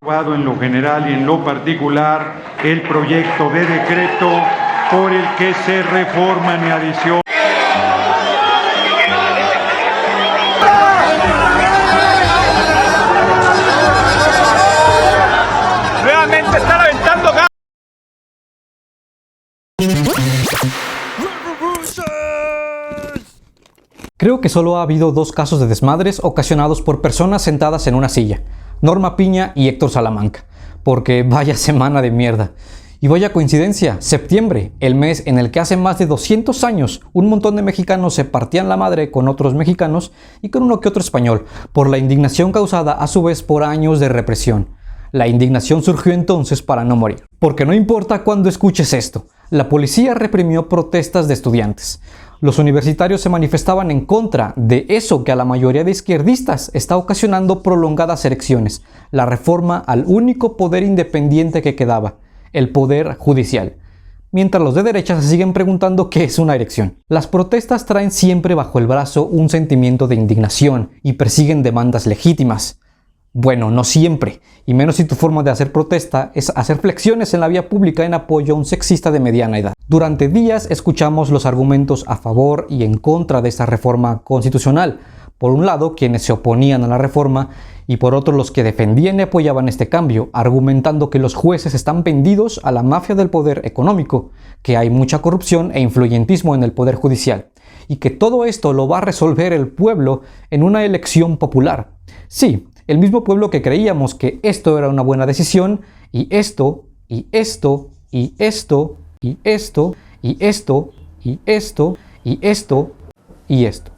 En lo general y en lo particular, el proyecto de decreto por el que se reforman y adicionan. Nuevamente están aventando gas. Creo que solo ha habido dos casos de desmadres ocasionados por personas sentadas en una silla: Norma Piña y Héctor Salamanca, porque vaya semana de mierda. Y vaya coincidencia, septiembre, el mes en el que hace más de 200 años un montón de mexicanos se partían la madre con otros mexicanos y con uno que otro español, por la indignación causada a su vez por años de represión. La indignación surgió entonces para no morir. Porque no importa cuándo escuches esto, la policía reprimió protestas de estudiantes. Los universitarios se manifestaban en contra de eso que a la mayoría de izquierdistas está ocasionando prolongadas elecciones, la reforma al único poder independiente que quedaba, el poder judicial. Mientras los de derecha se siguen preguntando qué es una elección. Las protestas traen siempre bajo el brazo un sentimiento de indignación y persiguen demandas legítimas. Bueno, no siempre, y menos si tu forma de hacer protesta es hacer flexiones en la vía pública en apoyo a un sexista de mediana edad. Durante días escuchamos los argumentos a favor y en contra de esta reforma constitucional. Por un lado, quienes se oponían a la reforma, y por otro los que defendían y apoyaban este cambio, argumentando que los jueces están vendidos a la mafia del poder económico, que hay mucha corrupción e influyentismo en el poder judicial, y que todo esto lo va a resolver el pueblo en una elección popular. Sí, el mismo pueblo que creíamos que esto era una buena decisión, y esto, y esto, y esto, y esto, y esto, y esto, y esto, y esto.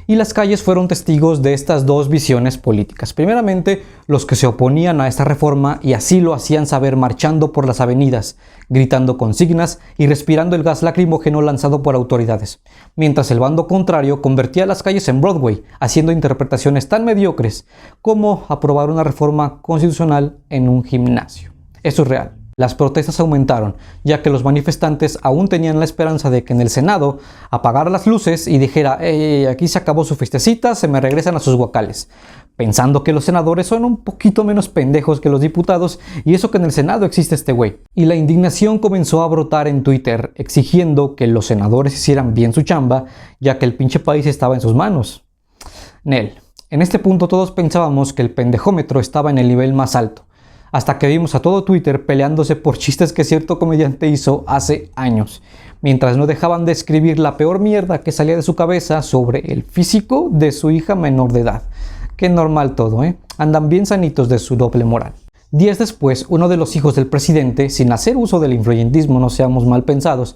Y las calles fueron testigos de estas dos visiones políticas. Primeramente, los que se oponían a esta reforma y así lo hacían saber marchando por las avenidas, gritando consignas y respirando el gas lacrimógeno lanzado por autoridades. Mientras el bando contrario convertía las calles en Broadway, haciendo interpretaciones tan mediocres como aprobar una reforma constitucional en un gimnasio. Eso es real. Las protestas aumentaron, ya que los manifestantes aún tenían la esperanza de que en el Senado apagara las luces y dijera: aquí se acabó su fiestecita, se me regresan a sus guacales. Pensando que los senadores son un poquito menos pendejos que los diputados, y eso que en el Senado existe este güey. Y la indignación comenzó a brotar en Twitter, exigiendo que los senadores hicieran bien su chamba, ya que el pinche país estaba en sus manos. Nel, en este punto todos pensábamos que el pendejómetro estaba en el nivel más alto, hasta que vimos a todo Twitter peleándose por chistes que cierto comediante hizo hace años, mientras no dejaban de escribir la peor mierda que salía de su cabeza sobre el físico de su hija menor de edad. Qué normal todo, Andan bien sanitos de su doble moral. Días después, uno de los hijos del presidente, sin hacer uso del influyentismo, no seamos mal pensados,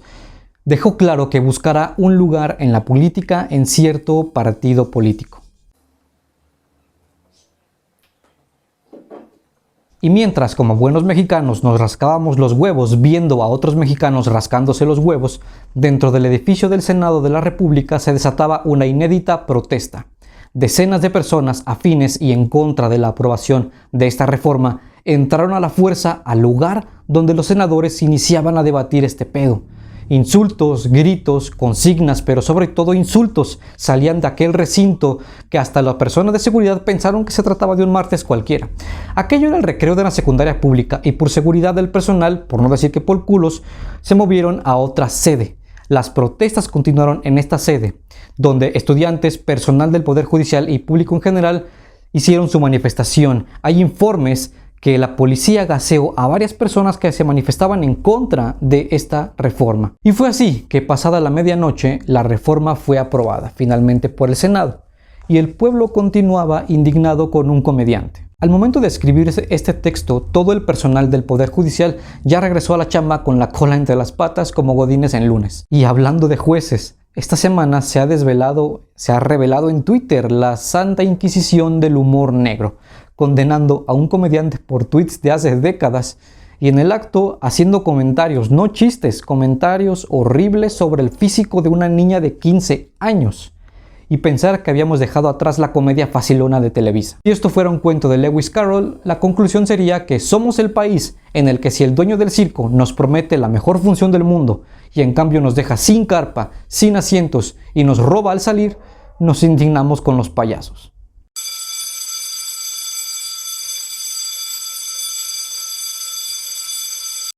dejó claro que buscará un lugar en la política en cierto partido político. Y mientras, como buenos mexicanos, nos rascábamos los huevos viendo a otros mexicanos rascándose los huevos, dentro del edificio del Senado de la República se desataba una inédita protesta. Decenas de personas afines y en contra de la aprobación de esta reforma entraron a la fuerza al lugar donde los senadores iniciaban a debatir este pedo. Insultos, gritos, consignas, pero sobre todo insultos salían de aquel recinto que hasta las personas de seguridad pensaron que se trataba de un martes cualquiera. Aquello era el recreo de la secundaria pública y por seguridad del personal, por no decir que por culos, se movieron a otra sede. Las protestas continuaron en esta sede, donde estudiantes, personal del Poder Judicial y público en general hicieron su manifestación. Hay informes que la policía gaseó a varias personas que se manifestaban en contra de esta reforma. Y fue así que pasada la medianoche la reforma fue aprobada finalmente por el Senado y el pueblo continuaba indignado con un comediante. Al momento de escribir este texto, todo el personal del Poder Judicial ya regresó a la chamba con la cola entre las patas como godines en lunes. Y hablando de jueces, esta semana se ha revelado en Twitter la Santa Inquisición del humor negro, condenando a un comediante por tweets de hace décadas y en el acto haciendo comentarios, no chistes, comentarios horribles sobre el físico de una niña de 15 años. Y pensar que habíamos dejado atrás la comedia facilona de Televisa. Si esto fuera un cuento de Lewis Carroll, la conclusión sería que somos el país en el que si el dueño del circo nos promete la mejor función del mundo y en cambio nos deja sin carpa, sin asientos y nos roba al salir, nos indignamos con los payasos.